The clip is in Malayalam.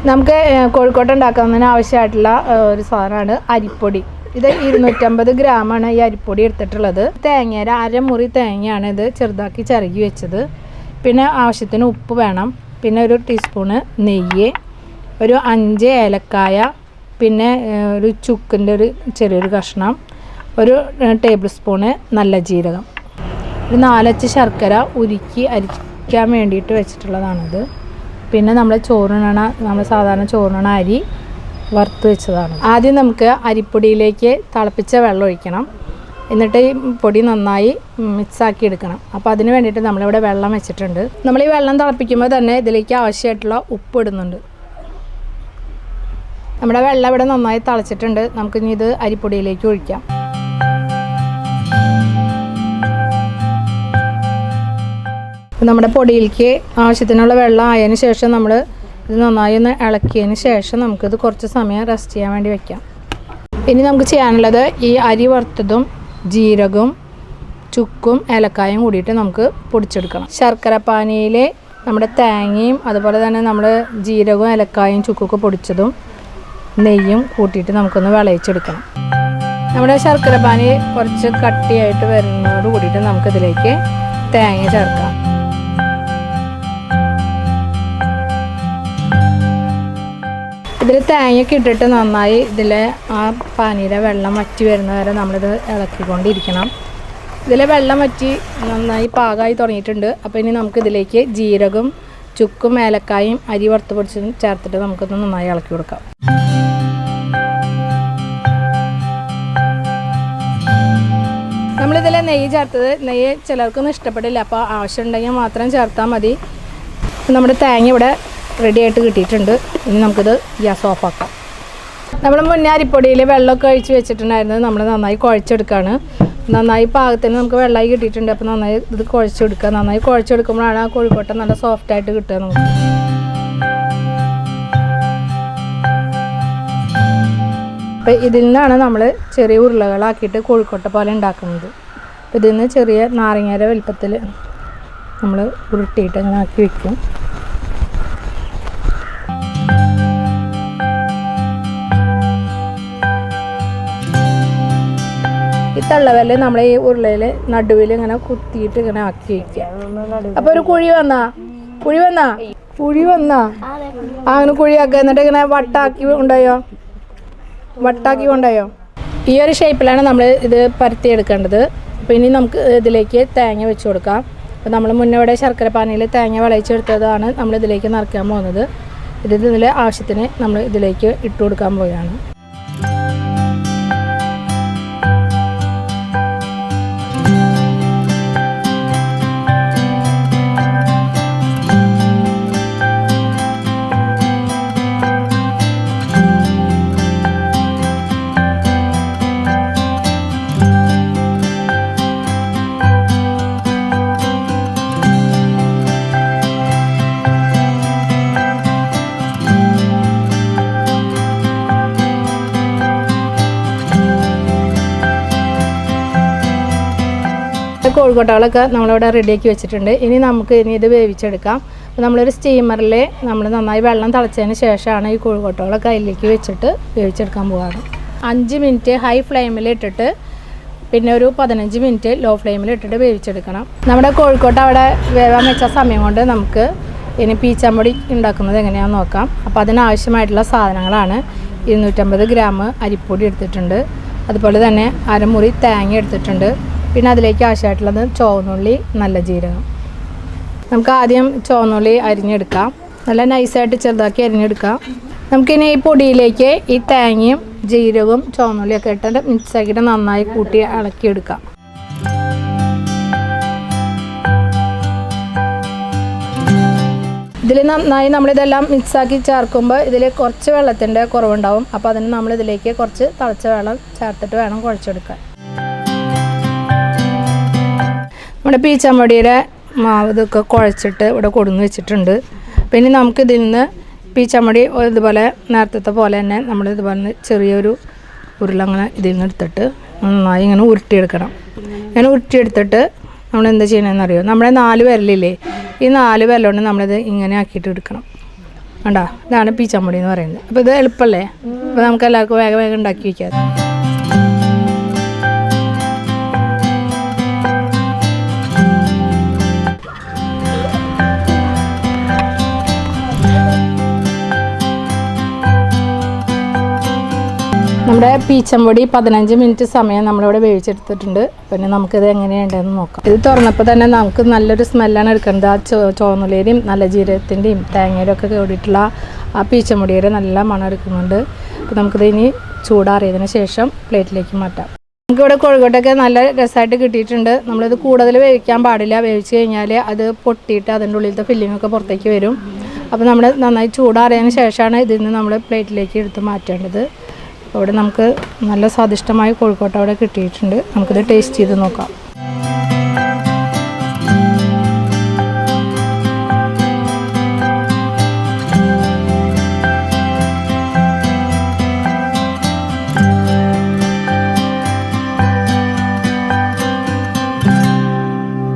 നമുക്ക് കോഴിക്കോട്ട് ഉണ്ടാക്കുന്നതിന് ആവശ്യമായിട്ടുള്ള ഒരു സാധനമാണ് അരിപ്പൊടി. ഇത് 250 ഗ്രാമാണ് ഈ അരിപ്പൊടി എടുത്തിട്ടുള്ളത്. തേങ്ങയുടെ അരമുറി തേങ്ങയാണ് ഇത് ചെറുതാക്കി ചിരകി വെച്ചത്. പിന്നെ ആവശ്യത്തിന് ഉപ്പ് വേണം. പിന്നെ ഒരു ടീസ്പൂണ് നെയ്യ്, ഒരു 5 ഏലക്കായ, പിന്നെ ഒരു ചുക്കിൻ്റെ ഒരു ചെറിയൊരു കഷ്ണം, ഒരു ടേബിൾ സ്പൂണ് നല്ല ജീരകം, ഒരു 4 അച്ച് ശർക്കര ഉരുക്കി അരിക്കാൻ വേണ്ടിയിട്ട് വെച്ചിട്ടുള്ളതാണിത്. പിന്നെ നമ്മൾ സാധാരണ ചോറിനണ അരി വറുത്ത് വെച്ചതാണ്. ആദ്യം നമുക്ക് അരിപ്പൊടിയിലേക്ക് തിളപ്പിച്ച വെള്ളം ഒഴിക്കണം. എന്നിട്ട് ഈ പൊടി നന്നായി മിക്സാക്കി എടുക്കണം. അപ്പോൾ അതിന് വേണ്ടിയിട്ട് നമ്മളിവിടെ വെള്ളം വെച്ചിട്ടുണ്ട്. നമ്മൾ ഈ വെള്ളം തിളപ്പിക്കുമ്പോൾ തന്നെ ഇതിലേക്ക് ആവശ്യമായിട്ടുള്ള ഉപ്പ് ഇടുന്നുണ്ട്. നമ്മുടെ വെള്ളം ഇവിടെ നന്നായി തിളച്ചിട്ടുണ്ട്. നമുക്കിനി ഇത് അരിപ്പൊടിയിലേക്ക് ഒഴിക്കാം. നമ്മുടെ പൊടിയിലേക്ക് ആവശ്യത്തിനുള്ള വെള്ളം ആയതിന് ശേഷം നമ്മൾ ഇത് നന്നായി ഒന്ന് ഇളക്കിയതിന് ശേഷം നമുക്കിത് കുറച്ച് സമയം റെസ്റ്റ് ചെയ്യാൻ വേണ്ടി വെക്കാം. ഇനി നമുക്ക് ചെയ്യാനുള്ളത് ഈ അരി വറുത്തതും ജീരകവും ചുക്കും ഏലക്കായും കൂടിയിട്ട് നമുക്ക് പൊടിച്ചെടുക്കണം. ശർക്കരപ്പാനിയിൽ നമ്മുടെ തേങ്ങയും അതുപോലെ തന്നെ നമ്മൾ ജീരകവും ഏലക്കായും ചുക്കൊക്കെ പൊടിച്ചതും നെയ്യും കൂട്ടിയിട്ട് നമുക്കൊന്ന് വിളയിച്ചെടുക്കണം. നമ്മുടെ ശർക്കരപ്പാനി കുറച്ച് കട്ടിയായിട്ട് വരുന്നതോട് കൂടിയിട്ട് നമുക്കിതിലേക്ക് തേങ്ങ ചേർക്കാം. ഇതിൽ തേങ്ങയൊക്കെ ഇട്ടിട്ട് നന്നായി ഇതിലെ ആ പാനിയുടെ വെള്ളം വറ്റി വരുന്ന വരെ നമ്മളിത് ഇളക്കിക്കൊണ്ടിരിക്കണം. ഇതിലെ വെള്ളം വറ്റി നന്നായി പാകമായി തുടങ്ങിയിട്ടുണ്ട്. അപ്പോൾ ഇനി നമുക്കിതിലേക്ക് ജീരകം ചുക്കും ഏലക്കായും അരി വറുത്ത് പൊടിച്ചതും ചേർത്തിട്ട് നമുക്കൊന്ന് നന്നായി ഇളക്കി കൊടുക്കാം. നമ്മളിതിൽ നെയ്യ് ചേർത്തത് നെയ്യ് ചിലർക്കൊന്നും ഇഷ്ടപ്പെടില്ല. അപ്പോൾ ആവശ്യമുണ്ടെങ്കിൽ മാത്രം ചേർത്താൽ മതി. നമ്മുടെ തേങ്ങ ഇവിടെ റെഡി ആയിട്ട് കിട്ടിയിട്ടുണ്ട്. ഇനി നമുക്കിത് ഗ്യാസ് ഓഫാക്കാം. നമ്മൾ മുന്നേ അരിപ്പൊടിയിൽ വെള്ളമൊക്കെ ഒഴിച്ച് വെച്ചിട്ടുണ്ടായിരുന്നത് നമ്മൾ നന്നായി കുഴച്ചെടുക്കുകയാണ്. നന്നായി പാകത്തിന് നമുക്ക് വെള്ളമായി കിട്ടിയിട്ടുണ്ട്. അപ്പോൾ നന്നായി ഇത് കുഴച്ചെടുക്കുക. നന്നായി കുഴച്ചെടുക്കുമ്പോഴാണ് ആ കോഴിക്കോട്ട നല്ല സോഫ്റ്റായിട്ട് കിട്ടുക നമുക്ക്. അപ്പോൾ ഇതിൽ നിന്നാണ് നമ്മൾ ചെറിയ ഉരുളകളാക്കിയിട്ട് കോഴിക്കോട്ട പോലെ ഉണ്ടാക്കുന്നത്. അപ്പോൾ ഇതിൽ നിന്ന് ചെറിയ നാരങ്ങയുടെ വലുപ്പത്തിൽ നമ്മൾ ഉരുട്ടിയിട്ട് അങ്ങനെ ആക്കി വയ്ക്കും. ഈ തള്ളവരല് നമ്മൾ ഈ ഉരുളയിൽ നടുവിൽ ഇങ്ങനെ കുത്തിയിട്ട് ഇങ്ങനെ ആക്കി വയ്ക്കുക. അപ്പോൾ ഒരു കുഴി വന്നാ അങ്ങനെ കുഴിയാക്കുക. എന്നിട്ട് ഇങ്ങനെ വട്ടാക്കി കൊണ്ടായോ ഈ ഒരു ഷേപ്പിലാണ് നമ്മൾ ഇത് പരത്തിയെടുക്കേണ്ടത്. അപ്പോൾ ഇനി നമുക്ക് ഇതിലേക്ക് തേങ്ങ വെച്ച് കൊടുക്കാം. അപ്പോൾ നമ്മൾ മുന്നേ ഇവിടെ ശർക്കര പാനിയിൽ തേങ്ങ വിളയിച്ചെടുത്തതാണ് നമ്മൾ ഇതിലേക്ക് നിറയ്ക്കാൻ പോകുന്നത്. ഇതിൽ ആവശ്യത്തിന് നമ്മൾ ഇതിലേക്ക് ഇട്ട് കൊടുക്കാൻ പോവുകയാണ്. കോഴിക്കോട്ടകളൊക്കെ നമ്മളിവിടെ റെഡിയാക്കി വെച്ചിട്ടുണ്ട്. ഇനി ഇത് വേവിച്ചെടുക്കാം. അപ്പോൾ നമ്മളൊരു സ്റ്റീമറിൽ നമ്മൾ നന്നായി വെള്ളം തിളച്ചതിന് ശേഷമാണ് ഈ കോഴിക്കോട്ടകളൊക്കെ അതിലേക്ക് വെച്ചിട്ട് വേവിച്ചെടുക്കാൻ പോവുകയാണ്. 5 മിനിറ്റ് ഹൈ ഫ്ലെയിമിൽ ഇട്ടിട്ട് പിന്നെ ഒരു 15 മിനിറ്റ് ലോ ഫ്ലെയിമിൽ ഇട്ടിട്ട് വേവിച്ചെടുക്കണം. നമ്മുടെ കോഴിക്കോട്ട അവിടെ വേവാൻ വെച്ച സമയം കൊണ്ട് നമുക്ക് ഇനി പീച്ചാമ്പൊടി ഉണ്ടാക്കുന്നത് എങ്ങനെയാണെന്ന് നോക്കാം. അപ്പോൾ അതിനാവശ്യമായിട്ടുള്ള സാധനങ്ങളാണ് 250 ഗ്രാം അരിപ്പൊടി എടുത്തിട്ടുണ്ട്. അതുപോലെ തന്നെ അരമുറി തേങ്ങ എടുത്തിട്ടുണ്ട്. പിന്നെ അതിലേക്ക് ആവശ്യമായിട്ടുള്ളത് ചുവന്നുള്ളി നല്ല ജീരകം. നമുക്ക് ആദ്യം ചുവന്നുള്ളി അരിഞ്ഞെടുക്കാം. നല്ല നൈസായിട്ട് ചെറുതാക്കി അരിഞ്ഞെടുക്കാം. നമുക്കിനി ഈ പൊടിയിലേക്ക് ഈ തേങ്ങയും ജീരകവും ചുവന്നുള്ളിയൊക്കെ ഇട്ടിട്ട് മിക്സാക്കിയിട്ട് നന്നായി കൂട്ടി ഇളക്കിയെടുക്കാം. ഇതിൽ നന്നായി നമ്മളിതെല്ലാം മിക്സാക്കി ചേർക്കുമ്പോൾ ഇതിൽ കുറച്ച് വെള്ളത്തിൻ്റെ കുറവുണ്ടാവും. അപ്പോൾ അതിന് നമ്മളിതിലേക്ക് കുറച്ച് തിളച്ച വെള്ളം ചേർത്തിട്ട് വേണം കുഴച്ചെടുക്കാൻ. നമ്മുടെ പീച്ചാമ്പൊടിയുടെ മാവ് ഇതൊക്കെ കുഴച്ചിട്ട് ഇവിടെ കൊടുന്ന് വെച്ചിട്ടുണ്ട്. പിന്നെ നമുക്ക് ഇതിൽ നിന്ന് പീച്ചാമ്പൊടി ഇതുപോലെ നേരത്തെ പോലെ തന്നെ നമ്മൾ ഇതുപോലെ ചെറിയൊരു ഉരുളങ്ങനെ ഇതിൽ നിന്ന് എടുത്തിട്ട് നന്നായി ഇങ്ങനെ ഉരുട്ടിയെടുക്കണം. ഇങ്ങനെ ഉരുട്ടിയെടുത്തിട്ട് നമ്മൾ എന്താ ചെയ്യണമെന്ന് അറിയോ, നമ്മുടെ 4 വിരലില്ലേ, ഈ 4 വിരലുകൊണ്ട് നമ്മളിത് ഇങ്ങനെ ആക്കിയിട്ട് എടുക്കണം. കണ്ടോ, ഇതാണ് പീച്ചമ്പൊടി എന്ന് പറയുന്നത്. അപ്പോൾ ഇത് എളുപ്പമല്ലേ? അപ്പോൾ നമുക്ക് എല്ലാവർക്കും വേഗം വേഗം ഉണ്ടാക്കി വയ്ക്കാം. നമ്മുടെ പീച്ചമ്പൊടി 15 മിനിറ്റ് സമയം നമ്മളിവിടെ വേവിച്ചെടുത്തിട്ടുണ്ട്. പിന്നെ നമുക്കിത് എങ്ങനെയുണ്ടെന്ന് നോക്കാം. ഇത് തുറന്നപ്പോൾ തന്നെ നമുക്ക് നല്ലൊരു സ്മെല്ലാണ് എടുക്കുന്നത്. ആ ചുവന്നുള്ളിയുടെയും നല്ല ജീരകത്തിൻ്റെയും തേങ്ങയുടെ ഒക്കെ കൂടിയിട്ടുള്ള ആ പീച്ചമ്പൊടിയുടെ നല്ല മണം എടുക്കുന്നുണ്ട്. അപ്പോൾ നമുക്കിത് ഇനി ചൂടാറിയതിന് ശേഷം പ്ലേറ്റിലേക്ക് മാറ്റാം. നമുക്കിവിടെ കോഴിക്കോട്ടൊക്കെ നല്ല രസമായിട്ട് കിട്ടിയിട്ടുണ്ട്. നമ്മളിത് കൂടുതൽ വേവിക്കാൻ പാടില്ല. വേവിച്ച് കഴിഞ്ഞാൽ അത് പൊട്ടിയിട്ട് അതിൻ്റെ ഉള്ളിലത്തെ ഫില്ലിങ്ങൊക്കെ പുറത്തേക്ക് വരും. അപ്പോൾ നമ്മൾ നന്നായി ചൂടാറിയതിന് ശേഷമാണ് ഇതിൽ നിന്ന് നമ്മൾ പ്ലേറ്റിലേക്ക് എടുത്ത് മാറ്റേണ്ടത്. അവിടെ നമുക്ക് നല്ല സ്വാദിഷ്ടമായ കോഴിക്കോട്ട അവിടെ കിട്ടിയിട്ടുണ്ട്. നമുക്കിത് ടേസ്റ്റ് ചെയ്ത് നോക്കാം.